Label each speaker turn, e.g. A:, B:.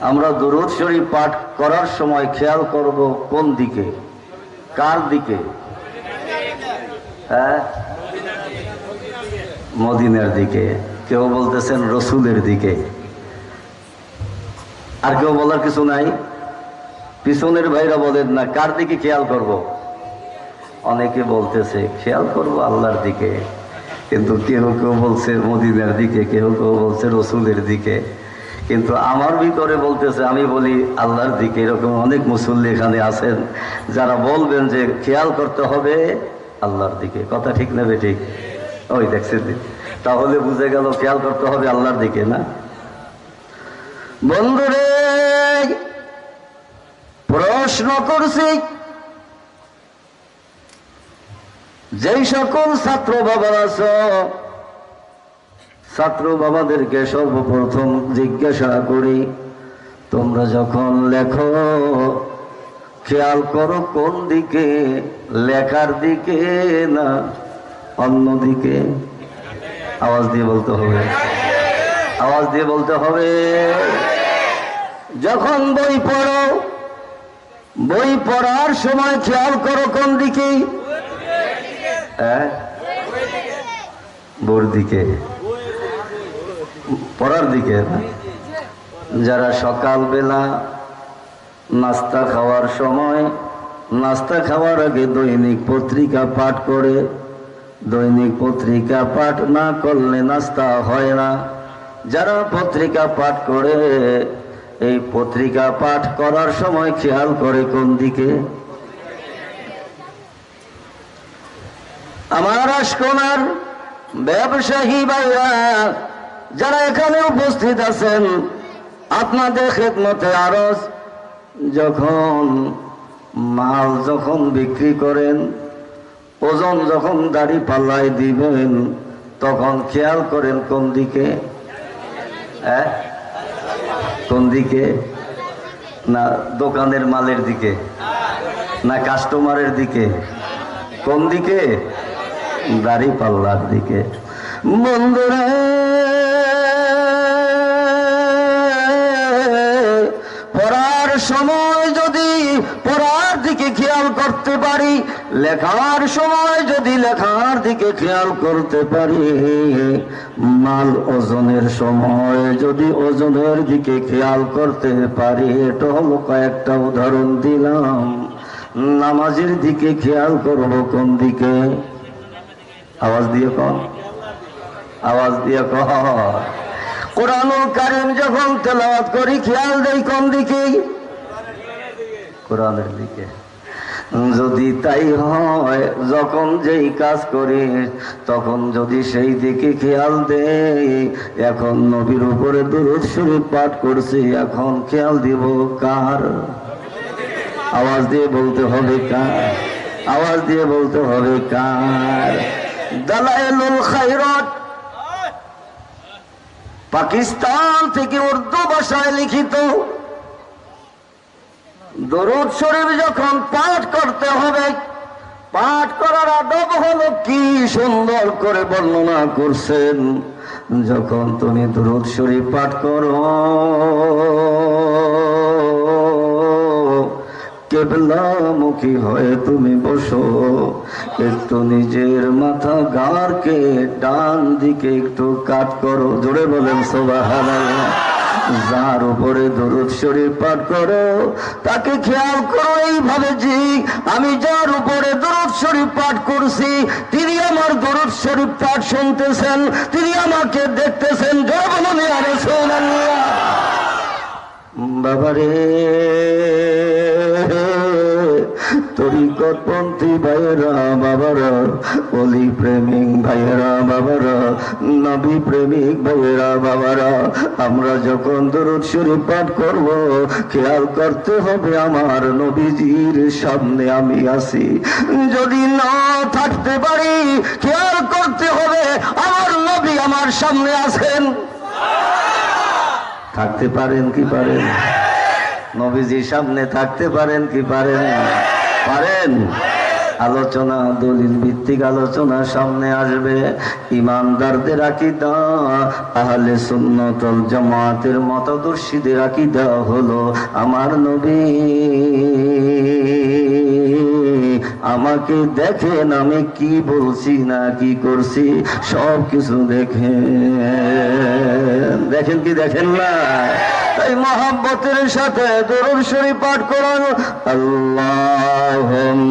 A: আমরা দুরূদ শরীফ পাঠ করার সময় খেয়াল করব কোন দিকে, কার দিকে? হ্যাঁ, মদিনার দিকে। কেউ বলতেছেন রসুলের দিকে, আর কেউ বলার কিছু নাই। পিছনের ভাইরা বলেন না, কার দিকে খেয়াল করব? অনেকে বলতেছে খেয়াল করব আল্লাহর দিকে, কিন্তু কেউ কেউ বলছে মদিনার দিকে, কেউ কেউ বলছে রসুলের দিকে। কিন্তু আমার ভিতরে বলতেছে, আমি বলি আল্লাহর দিকে। এরকম অনেক মুসল্লি এখানে আছেন যারা বলবেন যে খেয়াল করতে হবে আল্লাহর দিকে। কথা ঠিক নেবে? ঠিক। ওই দেখছেন, তাহলে বুঝে গেল খেয়াল করতে হবে আল্লাহর দিকে না? বন্ধুরে, প্রশ্ন করছি, যেই সকল ছাত্র বাবা আছো, ছাত্র বাবাদেরকে সর্বপ্রথম জিজ্ঞাসা করি, তোমরা যখন লেখো খেয়াল করো কোন দিকে, লেখার দিকে না অন্য দিকে? আওয়াজ দিয়ে বলতে হবে, আওয়াজ দিয়ে বলতে হবে। যখন বই পড়ো, বই পড়ার সময় খেয়াল করো কোন দিকে? বোর দিকে, পড়ার দিকে। যারা সকালবেলা নাস্তা খাওয়ার সময়, নাস্তা খাওয়ার আগে দৈনিক পত্রিকা পাঠ করে, দৈনিক পত্রিকা পাঠ না করলে নাস্তা হয় না। যারা পত্রিকা পাঠ করে, এই পত্রিকা পাঠ করার সময় খেয়াল করে কোন দিকে? আমার আশকোনার ব্যবসায়ী ভাইরা যারা এখানে উপস্থিত আছেন, আপনাদের খেদমতে আরজ, যখন মাল যখন বিক্রি করেন, ওজন যখন দাড়ি পাল্লায় দিবেন, তখন খেয়াল করেন কোন দিকে? কোন দিকে? না দোকানের মালের দিকে, না কাস্টমারের দিকে? কোন দিকে? দাড়ি পাল্লার দিকে। বন্ধুরা, পড়ার সময় যদি পড়ার দিকে খেয়াল করতে পারি, লেখার সময় যদি লেখার দিকে খেয়াল করতে পারি, মাল ওজনের সময় যদি ওজনের দিকে খেয়াল করতে পারি, এটা হলো কয়েকটা উদাহরণ দিলাম। নামাজের দিকে খেয়াল করব কোন দিকে? আওয়াজ দিয়ে কন, আওয়াজ দিয়ে কন। কোরআনুল কারীম যখন তেলাওয়াত করি খেয়াল দেই কোন দিকে? কোরআনের দিকে। যদি তাই হয়, যখন যেই কাজ করি তখন যদি সেই দিকে খেয়াল দেই, এখন নবীর উপরে দুরূদ শরীফ পাঠ করছি, এখন খেয়াল দিব কার? আওয়াজ দিয়ে বলতে হবে কার? আওয়াজ দিয়ে বলতে হবে কার? দালাইলুল খায়রাত, পাকিস্তান থেকে উর্দু ভাষায় লিখিত দরুদ শরীফ যখন পাঠ করতে হবে, পাঠ করার আদব হলো কি সুন্দর করে বর্ণনা করছেন। যখন তুমি দরুদ শরীফ পাঠ করো, কেবলামুখী হয়ে তুমি বসো, একটু নিজের মাথা ঘাড়কে ডান দিকে একটু কাত করো। জোরে বলেন সুবহানাল্লাহ। যার উপরে দরুদ শরীফ পাঠ করো তাকে খেয়াল করো এইভাবে যে আমি যার উপরে দরুদ শরীফ পাঠ করছি, তিনি আমার দরুদ শরীফ পাঠ শুনতেছেন, তিনি আমাকে দেখতেছেন। জোরে বলুন ইয়া রাসূলুল্লাহ। বাবারে, তরিকতপন্থী ভাইয়েরা বাবারা, অলি প্রেমিক ভাইয়েরা বাবারা, নবী প্রেমিক ভাইয়েরা বাবারা, আমরা যখন দরুদ শরীফ পাঠ করব খেয়াল করতে হবে আমার নবীজির সামনে আমি আছি। যদি না থাকতে পারি, খেয়াল করতে হবে আমার নবী আমার সামনে আছেন। থাকতে পারেন কি পারেন? নবীজির সামনে থাকতে পারেন কি পারেন? পারেন? আলোচনা, দলিল ভিত্তিক আলোচনা সামনে আসবে। ইমানদারদের আকীদা, আহলে সুন্নাত ওয়াল জামাতের মতাদর্শীদের আকীদা হলো আমার নবী আমাকে দেখেন, আমি কি বলছি না কি করছি সব কিছু দেখেন। দেখেন কি দেখেন না? তাই মহব্বতের সাথে দরুদ শরীফ পাঠ করুন। আল্লাহুম্মা